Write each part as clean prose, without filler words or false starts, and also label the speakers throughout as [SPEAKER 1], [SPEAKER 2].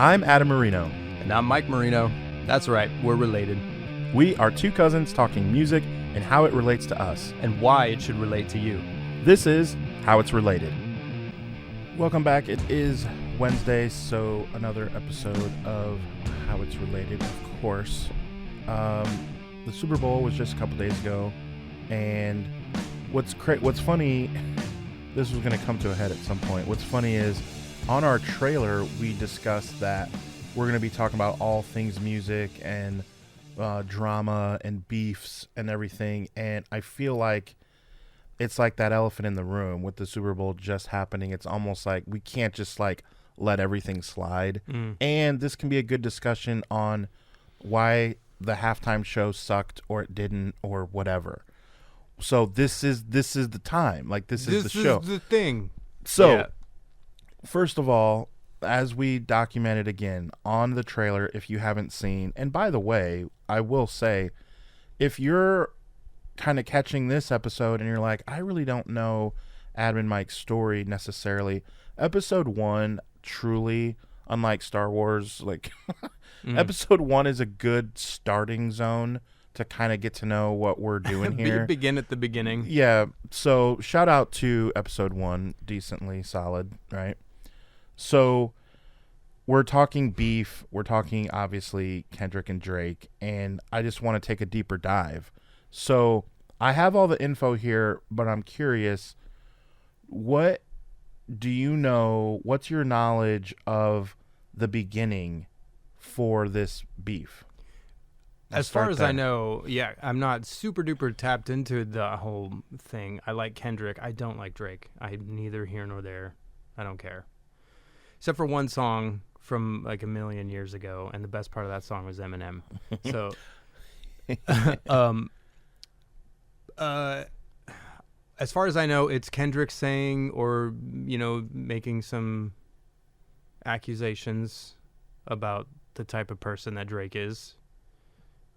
[SPEAKER 1] I'm Adam Marino.
[SPEAKER 2] And I'm Mike Marino. That's right, we're related.
[SPEAKER 1] We are two cousins talking music and how it relates to us.
[SPEAKER 2] And why it should relate to you.
[SPEAKER 1] This is How It's Related. Welcome back. It is Wednesday, so another episode of How It's Related, of course. The Super Bowl was just a couple days ago, and what's funny, this was going to come to a head at some point. What's funny is, on our trailer, we discussed that we're going to be talking about all things music and drama and beefs and everything, and I feel like it's like that elephant in the room with the Super Bowl just happening. It's almost like we can't just like let everything slide. And this can be a good discussion on why the halftime show sucked or it didn't or whatever. So this is the time. Like this is the show.
[SPEAKER 2] This is the thing.
[SPEAKER 1] So
[SPEAKER 2] yeah.
[SPEAKER 1] First of all, as we documented again on the trailer, if you haven't seen, and by the way, I will say, if you're kind of catching this episode and you're like, I really don't know Adam and Mike's story necessarily, episode 1 truly, unlike Star Wars, like episode 1 is a good starting zone to kind of get to know what we're doing here.
[SPEAKER 2] Begin at the beginning.
[SPEAKER 1] Yeah, so shout out to episode 1, decently solid, right? So we're talking beef, we're talking obviously Kendrick and Drake, and I just want to take a deeper dive. So I have all the info here, but I'm curious, what do you know, what's your knowledge of the beginning for this beef?
[SPEAKER 2] As far as I know, yeah, I'm not super duper tapped into the whole thing. I like Kendrick. I don't like Drake. I'm neither here nor there. I don't care. Except for one song from like a million years ago, and the best part of that song was Eminem. So, as far as I know, it's Kendrick saying or, making some accusations about the type of person that Drake is.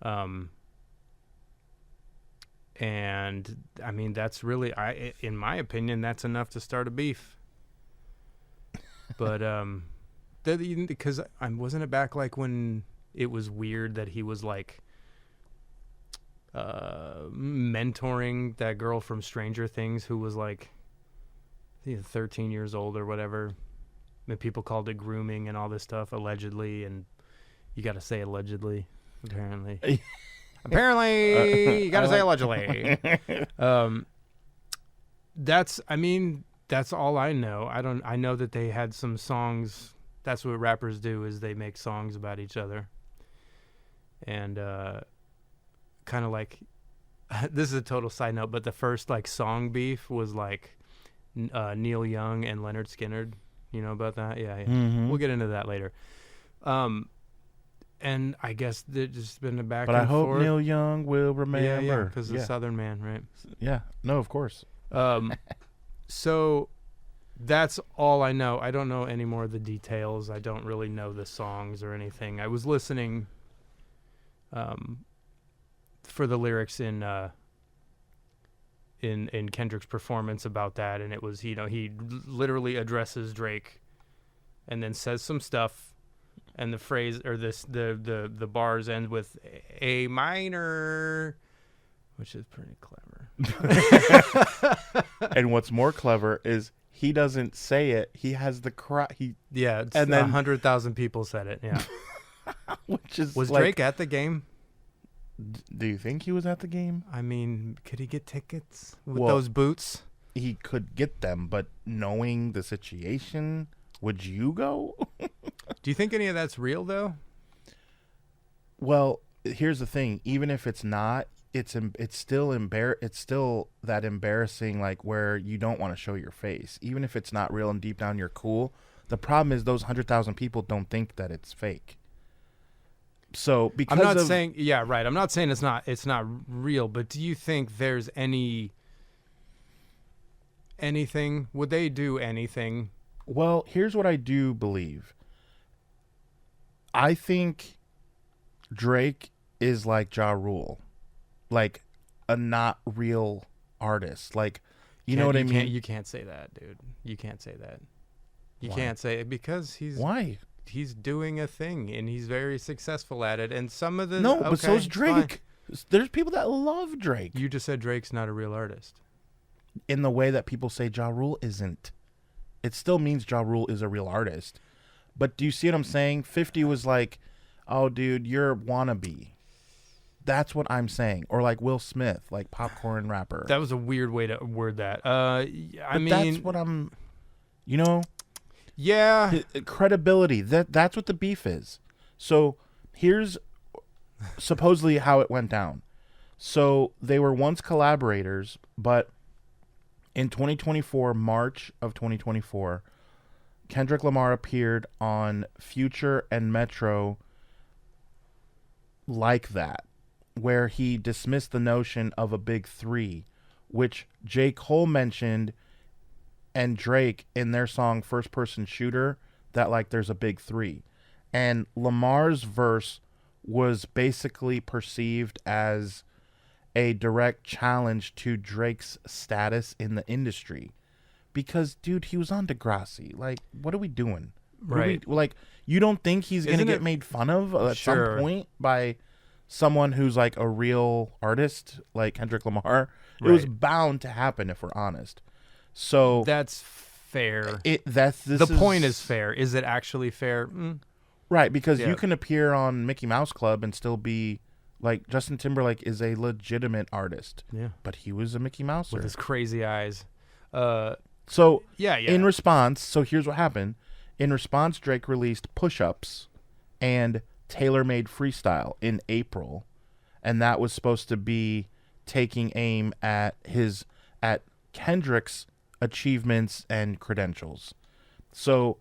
[SPEAKER 2] And I mean, that's really, in my opinion, that's enough to start a beef. But, because wasn't it back like when it was weird that he was like, mentoring that girl from Stranger Things who was like, I think 13 years old or whatever. And people called it grooming and all this stuff, allegedly, and you got to say allegedly. Apparently, you gotta say allegedly. That's all I know. I know that they had some songs. That's what rappers do, is they make songs about each other. And kind of like, this is a total side note, but the first like song beef was like Neil Young and Leonard Skinner. You know about that? Yeah.
[SPEAKER 1] Mm-hmm.
[SPEAKER 2] We'll get into that later. And I guess there's just been a back
[SPEAKER 1] but
[SPEAKER 2] and
[SPEAKER 1] I hope
[SPEAKER 2] forth.
[SPEAKER 1] Neil Young will remember.
[SPEAKER 2] Yeah, because the Southern man, right?
[SPEAKER 1] Yeah, no, of course.
[SPEAKER 2] So that's all I know. I don't know any more of the details. I don't really know the songs or anything. I was listening for the lyrics in Kendrick's performance about that, and it was, he literally addresses Drake and then says some stuff. And the phrase or the bars end with A minor, which is pretty clever.
[SPEAKER 1] And what's more clever is he doesn't say it. He has the cry.
[SPEAKER 2] And then 100,000 people said it. Yeah.
[SPEAKER 1] Which is
[SPEAKER 2] was Drake at the game?
[SPEAKER 1] Do you think he was at the game?
[SPEAKER 2] I mean, could he get tickets with those boots?
[SPEAKER 1] He could get them, but knowing the situation, would you go?
[SPEAKER 2] Do you think any of that's real, though?
[SPEAKER 1] Well, here's the thing. Even if it's not, it's still that embarrassing, like where you don't want to show your face. Even if it's not real and deep down you're cool. The problem is those 100,000 people don't think that it's fake. So because
[SPEAKER 2] I'm not saying, yeah, right. I'm not saying it's not real, but do you think there's anything? Would they do anything?
[SPEAKER 1] Well, here's what I do believe. I think Drake is like Ja Rule, like a not real artist. Like, you know what I mean?
[SPEAKER 2] You can't say that, dude. You can't say that. You can't say it because he's...
[SPEAKER 1] Why?
[SPEAKER 2] he's doing a thing and he's very successful at it. And some of the
[SPEAKER 1] but so's Drake.
[SPEAKER 2] Fine.
[SPEAKER 1] There's people that love Drake.
[SPEAKER 2] You just said Drake's not a real artist.
[SPEAKER 1] In the way that people say Ja Rule isn't. It still means Ja Rule is a real artist. But do you see what I'm saying? 50 was like, oh, dude, you're a wannabe. That's what I'm saying. Or like Will Smith, like popcorn rapper.
[SPEAKER 2] That was a weird way to word that. I mean,
[SPEAKER 1] that's what I'm, you know?
[SPEAKER 2] Yeah.
[SPEAKER 1] Credibility. That's what the beef is. So here's supposedly how it went down. So they were once collaborators, but in 2024, March of 2024, Kendrick Lamar appeared on Future and Metro like that, where he dismissed the notion of a big three, which J. Cole mentioned and Drake in their song First Person Shooter, that like there's a big three. And Lamar's verse was basically perceived as a direct challenge to Drake's status in the industry. Because, dude, he was on Degrassi. Like, what are we doing?
[SPEAKER 2] Right.
[SPEAKER 1] Like, you don't think he's going to get made fun of at some point by someone who's like a real artist like Kendrick Lamar? Right. It was bound to happen if we're honest. So
[SPEAKER 2] that's fair.
[SPEAKER 1] The
[SPEAKER 2] point is fair. Is it actually fair?
[SPEAKER 1] Right, because you can appear on Mickey Mouse Club and still be like Justin Timberlake is a legitimate artist.
[SPEAKER 2] Yeah.
[SPEAKER 1] But he was a Mickey Mouser.
[SPEAKER 2] With his crazy eyes.
[SPEAKER 1] So
[SPEAKER 2] yeah.
[SPEAKER 1] In response, so here's what happened. In response, Drake released Pushups and Tailor-Made Freestyle in April, and that was supposed to be taking aim at Kendrick's achievements and credentials. So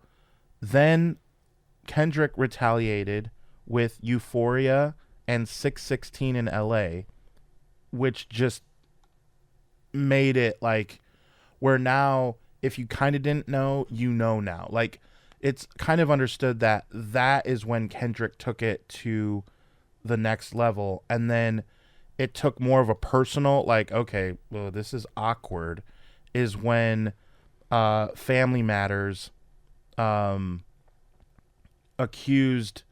[SPEAKER 1] then Kendrick retaliated with Euphoria and 616 in LA, which just made it like where now if you kind of didn't know, you know now. Like it's kind of understood that is when Kendrick took it to the next level, and then it took more of a personal like, okay, well, this is awkward, is when Family Matters accused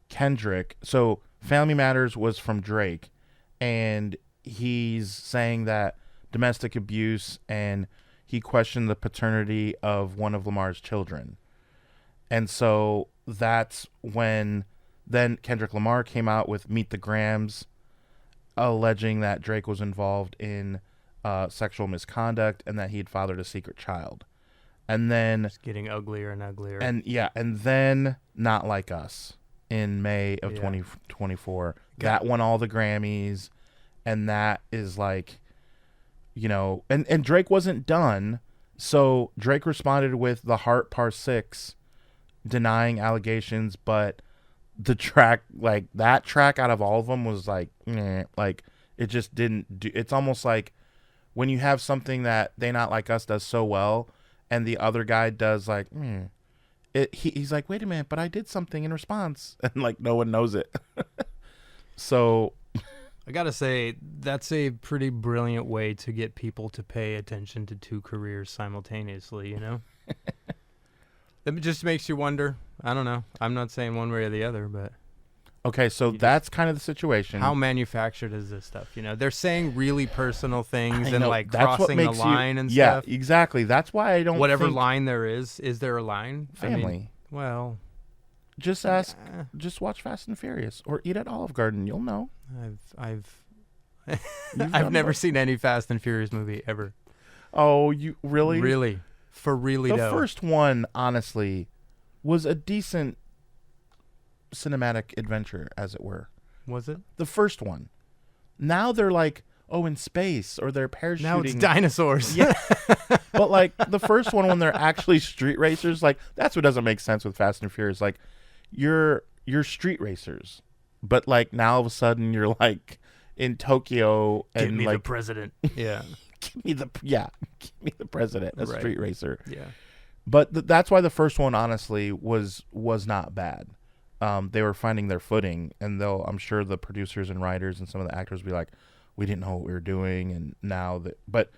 [SPEAKER 1] Kendrick. So Family Matters was from Drake, and he's saying that domestic abuse, and he questioned the paternity of one of Lamar's children. And so that's when then Kendrick Lamar came out with Meet the Grams, alleging that Drake was involved in sexual misconduct and that he had fathered a secret child. And then
[SPEAKER 2] it's getting uglier and uglier.
[SPEAKER 1] And then Not Like Us in May of 2024. That won all the Grammys, and that is like, you know, and Drake wasn't done. So Drake responded with The Heart Part 6, denying allegations, but the track, like that track out of all of them was like, like it just didn't do. It's almost like when you have something that They Not Like Us does so well, and the other guy does like, he's like, wait a minute, but I did something in response, and like no one knows it. So
[SPEAKER 2] I gotta say, that's a pretty brilliant way to get people to pay attention to two careers simultaneously, you know? It just makes you wonder. I don't know. I'm not saying one way or the other, but...
[SPEAKER 1] Okay, so that's kind of the situation.
[SPEAKER 2] How manufactured is this stuff? You know, they're saying really personal things and like crossing the line and stuff.
[SPEAKER 1] Yeah, exactly. That's why I don't
[SPEAKER 2] Whatever line there is there a line?
[SPEAKER 1] Family.
[SPEAKER 2] I mean, well...
[SPEAKER 1] Just watch Fast and Furious or eat at Olive Garden. You'll know.
[SPEAKER 2] I've never seen any Fast and Furious movie ever.
[SPEAKER 1] Oh, you really?
[SPEAKER 2] Really? For really
[SPEAKER 1] The first one, honestly, was a decent cinematic adventure, as it were.
[SPEAKER 2] Was it?
[SPEAKER 1] The first one. Now they're like, in space, or they're parachuting.
[SPEAKER 2] Now it's dinosaurs.
[SPEAKER 1] Yeah. But like the first one, when they're actually street racers, like that's what doesn't make sense with Fast and Furious. Like you're street racers, but like now all of a sudden you're like in Tokyo and
[SPEAKER 2] give me
[SPEAKER 1] like
[SPEAKER 2] the president. Yeah.
[SPEAKER 1] Give me the president, a street racer.
[SPEAKER 2] Yeah.
[SPEAKER 1] But that's why the first one honestly was not bad. They were finding their footing, and I'm sure the producers and writers and some of the actors will be like, we didn't know what we were doing, and now that, but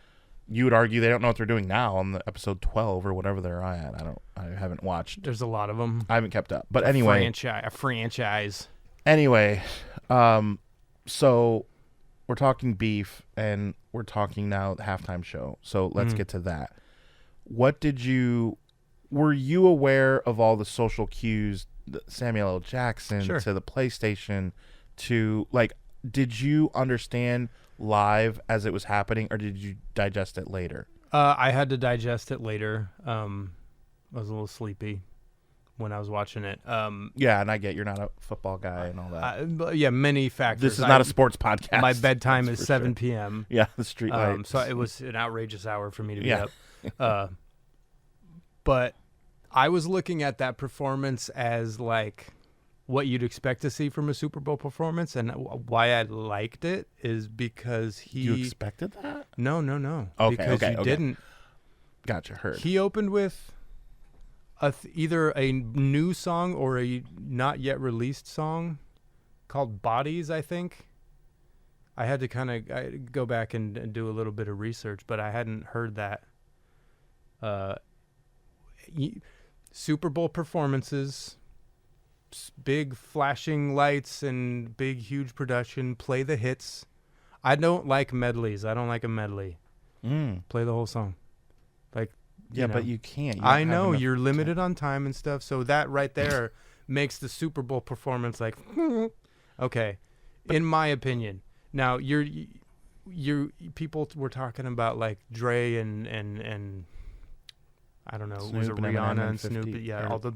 [SPEAKER 1] you would argue they don't know what they're doing now on the episode 12 or whatever they're at. I haven't watched.
[SPEAKER 2] There's a lot of them.
[SPEAKER 1] I haven't kept up. But anyway.
[SPEAKER 2] A franchise.
[SPEAKER 1] Anyway, so we're talking beef and we're talking now the halftime show. So let's get to that. Were you aware of all the social cues, Samuel L. Jackson to the PlayStation to did you understand live as it was happening, or did you digest it later?
[SPEAKER 2] I had to digest it later. I was a little sleepy when I was watching it.
[SPEAKER 1] Yeah, and I get you're not a football guy and all that.
[SPEAKER 2] Yeah, many factors.
[SPEAKER 1] This is not a sports podcast.
[SPEAKER 2] My bedtime is 7 p.m.
[SPEAKER 1] Yeah, the street light.
[SPEAKER 2] So it was an outrageous hour for me to be up. But I was looking at that performance as what you'd expect to see from a Super Bowl performance, and why I liked it is because
[SPEAKER 1] You expected that?
[SPEAKER 2] No.
[SPEAKER 1] Okay,
[SPEAKER 2] because you didn't.
[SPEAKER 1] Gotcha, heard.
[SPEAKER 2] He opened with either a new song or a not yet released song called Bodies, I think. I had to kind of go back and do a little bit of research, but I hadn't heard that. Super Bowl performances, big flashing lights and big huge production, play the hits. I don't like medleys. I don't like a medley. Play the whole song.
[SPEAKER 1] But you can't.
[SPEAKER 2] I know you're limited on time and stuff, so that right there makes the Super Bowl performance okay, in my opinion. Now people were talking about Dre and I don't know,
[SPEAKER 1] Snoop
[SPEAKER 2] was it
[SPEAKER 1] and
[SPEAKER 2] Rihanna and
[SPEAKER 1] 50,
[SPEAKER 2] Snoop? Yeah, all the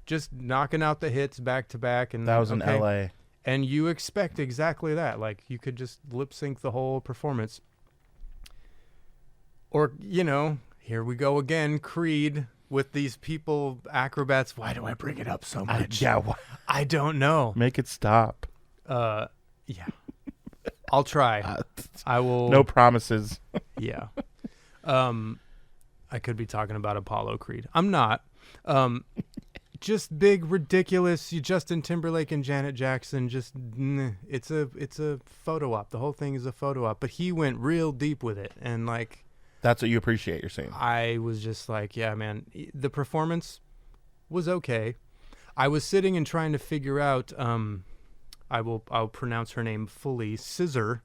[SPEAKER 2] just knocking out the hits back to back, and
[SPEAKER 1] that was in L.A.
[SPEAKER 2] And you expect exactly that. You could just lip sync the whole performance, or here we go again, Creed with these people, acrobats. Why do I bring it up so much? I don't know.
[SPEAKER 1] Make it stop.
[SPEAKER 2] Yeah. I'll try. I will.
[SPEAKER 1] No promises.
[SPEAKER 2] Yeah. I could be talking about Apollo Creed. I'm not. Just big, ridiculous. Justin Timberlake and Janet Jackson. It's a photo op. The whole thing is a photo op. But he went real deep with it, and
[SPEAKER 1] that's what you appreciate. You're saying.
[SPEAKER 2] I was just yeah, man. The performance was okay. I was sitting and trying to figure out. I'll pronounce her name fully. Scissor.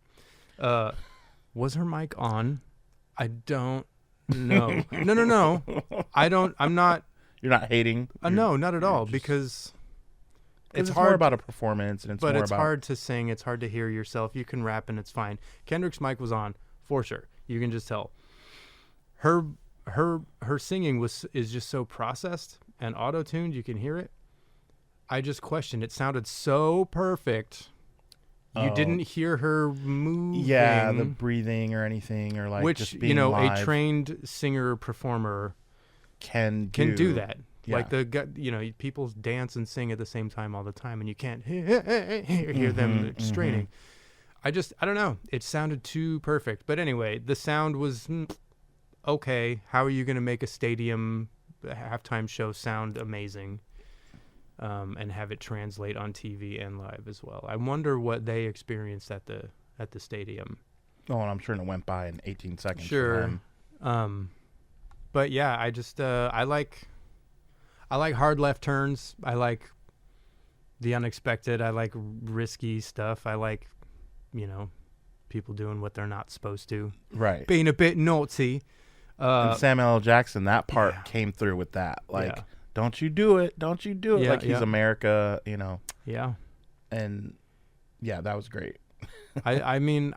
[SPEAKER 2] Was her mic on? I don't know. No. I'm not.
[SPEAKER 1] You're not hating?
[SPEAKER 2] No, not at all, because
[SPEAKER 1] it's hard. More about a performance, and
[SPEAKER 2] it's hard to sing. It's hard to hear yourself. You can rap, and it's fine. Kendrick's mic was on, for sure. You can just tell. Her singing is just so processed and auto-tuned. You can hear it. I just questioned. It sounded so perfect. You didn't hear her moving.
[SPEAKER 1] Yeah, the breathing or anything, or
[SPEAKER 2] which
[SPEAKER 1] just being live.
[SPEAKER 2] A trained singer performer
[SPEAKER 1] can
[SPEAKER 2] do that.
[SPEAKER 1] Yeah.
[SPEAKER 2] People dance and sing at the same time all the time, and you can't hear them straining. I don't know. It sounded too perfect. But anyway, the sound was okay. How are you going to make a stadium halftime show sound amazing? And have it translate on TV and live as well. I wonder what they experienced at the stadium.
[SPEAKER 1] Oh, and I'm sure it went by in 18 seconds.
[SPEAKER 2] Sure. But yeah, I just I like hard left turns. I like the unexpected. I like risky stuff. I like people doing what they're not supposed to.
[SPEAKER 1] Right.
[SPEAKER 2] Being a bit naughty.
[SPEAKER 1] And Samuel L. Jackson, that part came through with that. Don't you do it. Don't you do it. He's America,
[SPEAKER 2] Yeah.
[SPEAKER 1] And, yeah, that was great.
[SPEAKER 2] I'm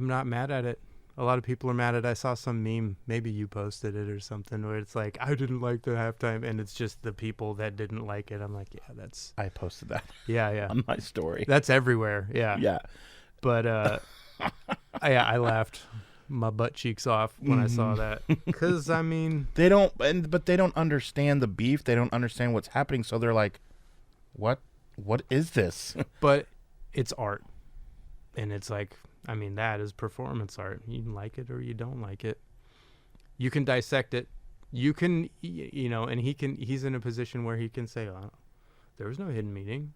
[SPEAKER 2] not mad at it. A lot of people are mad at it. I saw some meme. Maybe you posted it or something where it's I didn't like the halftime. And it's just the people that didn't like it. I'm like, yeah, that's...
[SPEAKER 1] I posted that.
[SPEAKER 2] Yeah.
[SPEAKER 1] On my story.
[SPEAKER 2] That's everywhere. Yeah.
[SPEAKER 1] Yeah.
[SPEAKER 2] But, I laughed my butt cheeks off when I saw that, because
[SPEAKER 1] they don't understand the beef. They don't understand what's happening, so they're like, what is this?
[SPEAKER 2] But it's art, and it's that is performance art. You like it or you don't like it. You can dissect it. You can and he's in a position where he can say, there was no hidden meaning.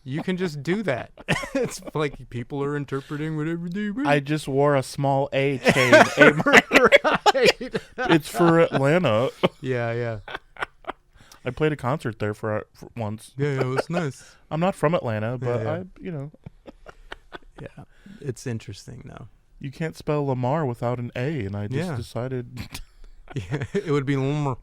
[SPEAKER 2] You can just do that. It's like people are interpreting whatever they want.
[SPEAKER 1] I just wore a small A chain. A minor.
[SPEAKER 2] Right.
[SPEAKER 1] It's for Atlanta.
[SPEAKER 2] Yeah.
[SPEAKER 1] I played a concert there for once.
[SPEAKER 2] Yeah, it was nice.
[SPEAKER 1] I'm not from Atlanta, but
[SPEAKER 2] Yeah. Yeah, it's interesting though.
[SPEAKER 1] You can't spell Lamar without an A, and I just decided.
[SPEAKER 2] Yeah, it would be Lamar.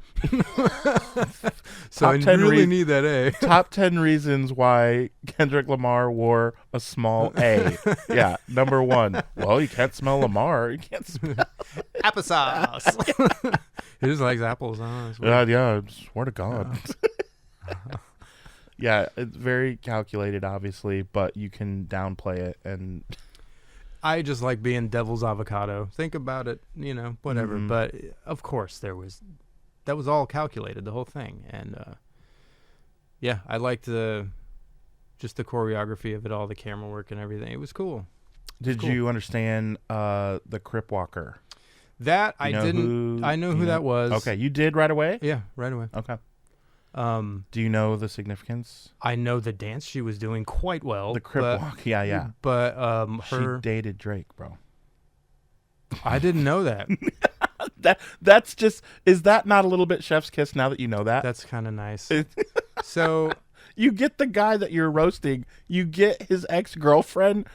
[SPEAKER 2] So I
[SPEAKER 1] Top 10
[SPEAKER 2] really need that A.
[SPEAKER 1] Top 10 reasons why Kendrick Lamar wore a small A. Yeah, number 1. Well, you can't smell Lamar. You can't smell
[SPEAKER 2] Applesauce. He just likes apples. Huh?
[SPEAKER 1] Yeah, I swear to God. Yeah, it's very calculated, obviously, but you can downplay it. And
[SPEAKER 2] I just like being devil's avocado. Think about it, whatever.
[SPEAKER 1] Mhm.
[SPEAKER 2] But of course, that was all calculated, the whole thing. And yeah, I liked just the choreography of it all, the camera work and everything. It was cool.
[SPEAKER 1] Did you understand the Crip Walker?
[SPEAKER 2] That I didn't. I know who that was.
[SPEAKER 1] Okay, you did right away?
[SPEAKER 2] Yeah, right away.
[SPEAKER 1] Okay. Do you know the significance?
[SPEAKER 2] I know the dance she was doing quite well.
[SPEAKER 1] The Crip Walk, yeah.
[SPEAKER 2] But
[SPEAKER 1] she dated Drake, bro.
[SPEAKER 2] I didn't know that.
[SPEAKER 1] That's just, is that not a little bit chef's kiss now that you know that?
[SPEAKER 2] That's kind of nice. So
[SPEAKER 1] you get the guy that you're roasting, you get his ex-girlfriend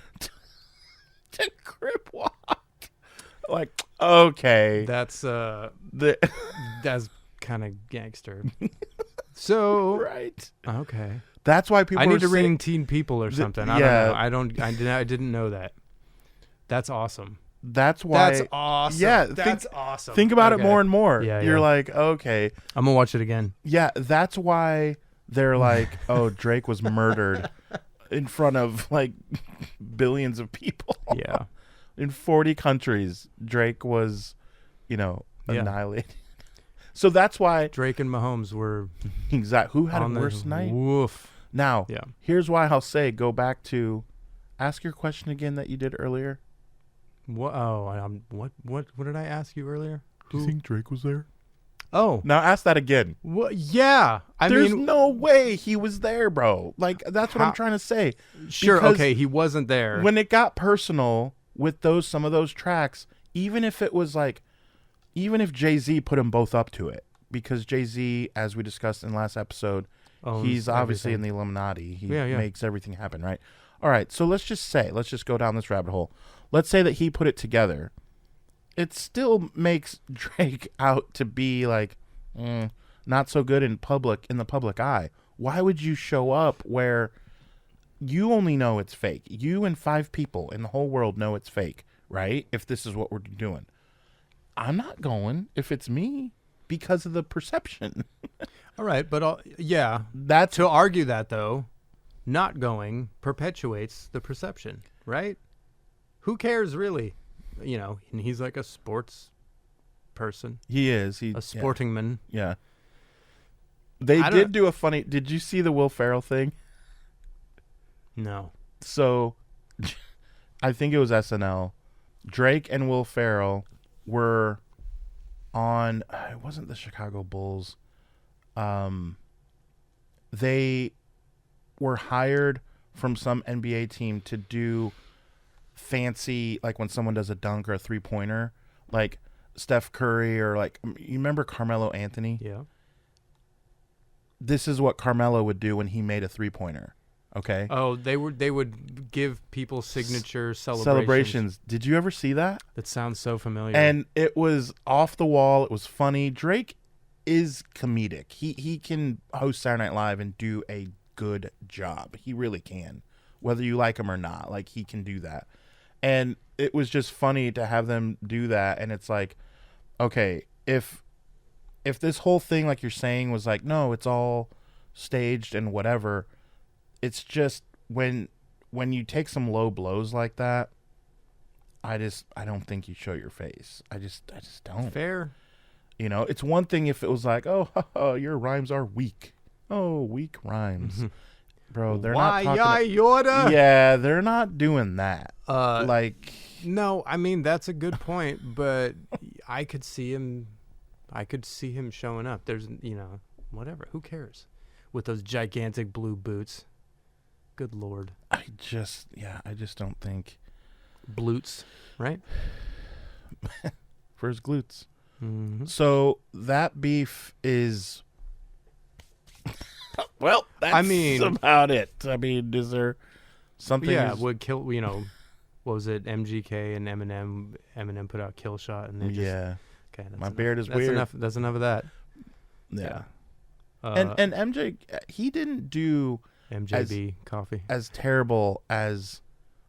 [SPEAKER 1] to Crip Walk. Like, okay.
[SPEAKER 2] That's kind of gangster. So
[SPEAKER 1] right.
[SPEAKER 2] Okay.
[SPEAKER 1] That's why people
[SPEAKER 2] I need to ring Teen People or something. I don't know. I didn't know that. That's awesome.
[SPEAKER 1] That's why.
[SPEAKER 2] That's awesome.
[SPEAKER 1] Yeah,
[SPEAKER 2] that's awesome.
[SPEAKER 1] Think about it more and more.
[SPEAKER 2] Yeah,
[SPEAKER 1] You're like, okay.
[SPEAKER 2] I'm gonna watch it again.
[SPEAKER 1] Yeah, that's why they're like, oh, Drake was murdered in front of like billions of people.
[SPEAKER 2] Yeah.
[SPEAKER 1] In 40 countries, Drake was, annihilated. So that's why
[SPEAKER 2] Drake and Mahomes were
[SPEAKER 1] exactly who had a worse night.
[SPEAKER 2] Woof.
[SPEAKER 1] Now,
[SPEAKER 2] yeah.
[SPEAKER 1] Here's why I'll say go back to ask your question again that you did earlier.
[SPEAKER 2] What? Oh, what did I ask you earlier?
[SPEAKER 1] Do you think Drake was there?
[SPEAKER 2] Oh,
[SPEAKER 1] now ask that again.
[SPEAKER 2] What? Yeah,
[SPEAKER 1] There's no way he was there, bro. Like that's what I'm trying to say.
[SPEAKER 2] Sure,
[SPEAKER 1] because
[SPEAKER 2] okay, he wasn't there.
[SPEAKER 1] When it got personal with some of those tracks, even if Jay-Z put them both up to it, because Jay-Z, as we discussed in last episode, he's obviously in the Illuminati. He makes everything happen, right? All right, so let's just go down this rabbit hole. Let's say that he put it together. It still makes Drake out to be like not so good in the public eye. Why would you show up where you only know it's fake? You and 5 people in the whole world know it's fake, right? If this is what we're doing. I'm not going if it's me because of the perception.
[SPEAKER 2] All right, but
[SPEAKER 1] that's
[SPEAKER 2] to argue that though, not going perpetuates the perception, right? Who cares really? And he's like a sports person.
[SPEAKER 1] He is. He's
[SPEAKER 2] a sporting man.
[SPEAKER 1] Yeah. They did do a funny. Did you see the Will Ferrell thing?
[SPEAKER 2] No.
[SPEAKER 1] So, I think it was SNL. Drake and Will Ferrell were on. It wasn't the Chicago Bulls. They were hired from some NBA team to do fancy, like when someone does a dunk or a 3-pointer, like Steph Curry or like, you remember Carmelo Anthony?
[SPEAKER 2] Yeah.
[SPEAKER 1] This is what Carmelo would do when he made a 3-pointer. Okay.
[SPEAKER 2] Oh, they would give people signature celebrations.
[SPEAKER 1] Did you ever see that?
[SPEAKER 2] That sounds so familiar.
[SPEAKER 1] And it was off the wall. It was funny. Drake is comedic. He can host Saturday Night Live and do a good job. He really can, whether you like him or not. Like, he can do that. And it was just funny to have them do that. And it's like, okay, if this whole thing, like you're saying, was like, no, it's all staged and whatever. It's just when you take some low blows like that, I don't think you show your face. I just don't.
[SPEAKER 2] Fair.
[SPEAKER 1] It's one thing if it was like, oh, your rhymes are weak. Oh, weak rhymes. Bro, they're not talking.
[SPEAKER 2] Yoda?
[SPEAKER 1] Yeah, they're not doing that.
[SPEAKER 2] No, I mean, that's a good point, but I could see him showing up. There's, whatever. Who cares? With those gigantic blue boots. Good Lord.
[SPEAKER 1] I just don't think.
[SPEAKER 2] Blutes, right?
[SPEAKER 1] For his glutes.
[SPEAKER 2] Mm-hmm.
[SPEAKER 1] So that beef is. Well, that's about it. I mean, is there something?
[SPEAKER 2] Yeah, would kill. What was it? MGK and Eminem. Eminem put out Kill Shot, and they just.
[SPEAKER 1] Yeah.
[SPEAKER 2] Okay,
[SPEAKER 1] My beard is weird.
[SPEAKER 2] That's enough of that.
[SPEAKER 1] Yeah. And MJ, he didn't do
[SPEAKER 2] MJB coffee
[SPEAKER 1] as terrible as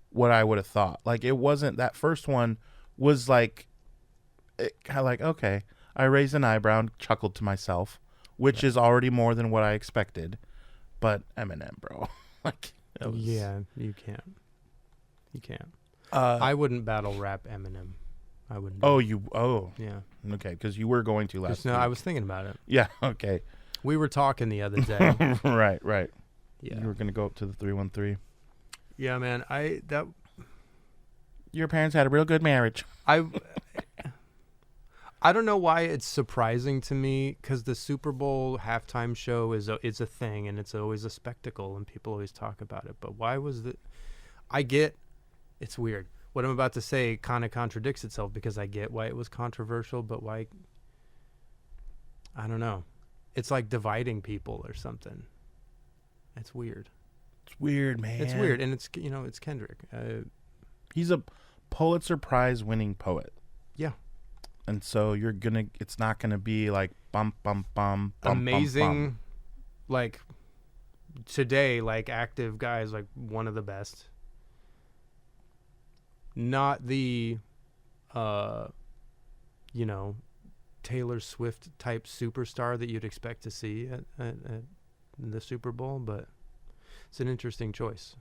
[SPEAKER 1] what I would have thought. Like, it wasn't, that first one was like, kind of like, okay, I raised an eyebrow and chuckled to myself, which is already more than what I expected. But Eminem, bro, like,
[SPEAKER 2] yeah, you can't. I wouldn't battle rap Eminem. I wouldn't.
[SPEAKER 1] Yeah. Okay, because you were going to last.
[SPEAKER 2] No, I was thinking about it.
[SPEAKER 1] Yeah. Okay.
[SPEAKER 2] We were talking the other day.
[SPEAKER 1] Right.
[SPEAKER 2] Yeah.
[SPEAKER 1] You were gonna go up to the 313.
[SPEAKER 2] Yeah, man.
[SPEAKER 1] Your parents had a real good marriage.
[SPEAKER 2] I don't know why it's surprising to me, because the Super Bowl halftime show is a thing, and it's always a spectacle, and people always talk about it. But why was it's weird. What I'm about to say kind of contradicts itself, because I get why it was controversial, but why? I don't know. It's like dividing people or something. It's weird.
[SPEAKER 1] It's weird, man.
[SPEAKER 2] It's weird, and it's Kendrick.
[SPEAKER 1] He's a Pulitzer Prize winning poet.
[SPEAKER 2] Yeah.
[SPEAKER 1] And so it's not gonna be like bum bum bum bum
[SPEAKER 2] amazing
[SPEAKER 1] bum, bum.
[SPEAKER 2] Like today, like active guys, like one of the best. Not the Taylor Swift type superstar that you'd expect to see at the Super Bowl, but it's an interesting choice.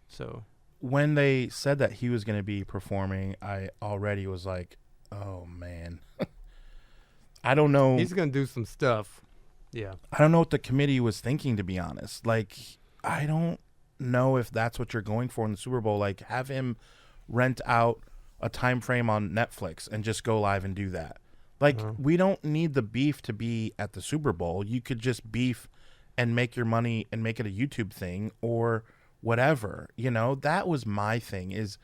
[SPEAKER 2] So
[SPEAKER 1] when they said that he was going to be performing, I already was like, oh man. I don't know.
[SPEAKER 2] He's going to do some stuff. Yeah.
[SPEAKER 1] I don't know what the committee was thinking, to be honest. Like, I don't know if that's what you're going for in the Super Bowl. Like, have him rent out a time frame on Netflix and just go live and do that. Like, we don't need the beef to be at the Super Bowl. You could just beef and make your money and make it a YouTube thing or whatever. That was my thing, is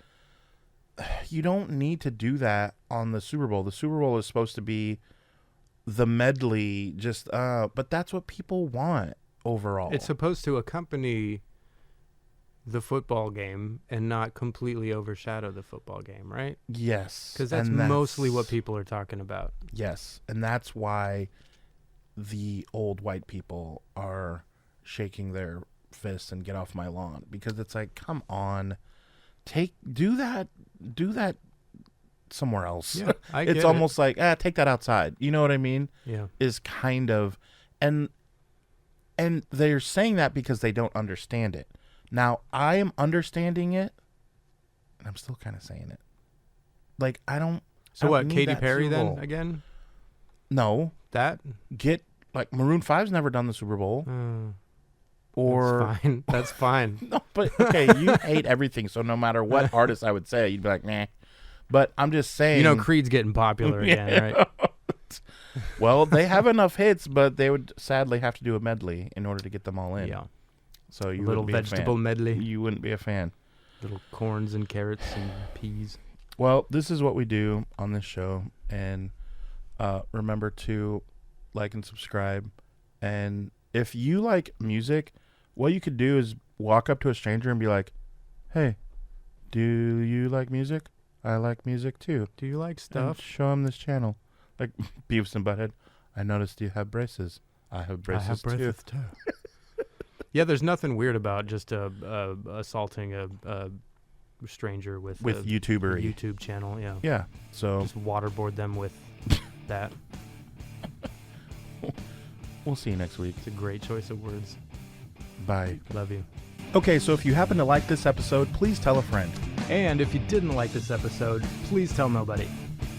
[SPEAKER 1] you don't need to do that on the Super Bowl. The Super Bowl is supposed to be the medley, but that's what people want overall.
[SPEAKER 2] It's supposed to accompany the football game and not completely overshadow the football game, right?
[SPEAKER 1] Yes.
[SPEAKER 2] Because that's mostly what people are talking about.
[SPEAKER 1] Yes. And that's why the old white people are shaking their fists and get off my lawn, because it's like, come on, do that somewhere else.
[SPEAKER 2] Yeah,
[SPEAKER 1] it's almost like, take that outside. You know what I mean?
[SPEAKER 2] Yeah.
[SPEAKER 1] Is kind of, and they're saying that because they don't understand it. Now, I am understanding it, and I'm still kind of saying it. Like, I don't.
[SPEAKER 2] So what, Katy Perry then, again?
[SPEAKER 1] No.
[SPEAKER 2] That?
[SPEAKER 1] Like, Maroon 5's never done the Super Bowl. Or.
[SPEAKER 2] That's fine. That's fine.
[SPEAKER 1] No, but, okay, you hate everything, so no matter what artist I would say, you'd be like, nah. But I'm just saying.
[SPEAKER 2] Creed's getting popular again, right?
[SPEAKER 1] Well, they have enough hits, but they would sadly have to do a medley in order to get them all in.
[SPEAKER 2] Yeah.
[SPEAKER 1] So you
[SPEAKER 2] little
[SPEAKER 1] wouldn't be
[SPEAKER 2] vegetable
[SPEAKER 1] a fan.
[SPEAKER 2] medley.
[SPEAKER 1] You wouldn't be a fan.
[SPEAKER 2] Little corns and carrots and peas.
[SPEAKER 1] Well, this is what we do on this show, and remember to like and subscribe. And if you like music, what you could do is walk up to a stranger and be like, "Hey, do you like music? I like music too.
[SPEAKER 2] Do you like stuff?
[SPEAKER 1] And show them this channel." Like Beavis and Butthead. I noticed you have braces. I have braces too.
[SPEAKER 2] Yeah, there's nothing weird about just assaulting a stranger with
[SPEAKER 1] YouTubery.
[SPEAKER 2] YouTube channel. Yeah.
[SPEAKER 1] Yeah. So
[SPEAKER 2] just waterboard them with that.
[SPEAKER 1] We'll see you next week.
[SPEAKER 2] It's a great choice of words.
[SPEAKER 1] Bye.
[SPEAKER 2] Love you.
[SPEAKER 1] Okay, so if you happen to like this episode, please tell a friend.
[SPEAKER 2] And if you didn't like this episode, please tell nobody.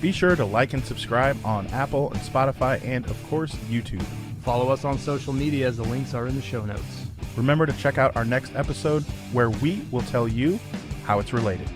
[SPEAKER 1] Be sure to like and subscribe on Apple and Spotify and, of course, YouTube.
[SPEAKER 2] Follow us on social media, as the links are in the show notes.
[SPEAKER 1] Remember to check out our next episode, where we will tell you how it's related.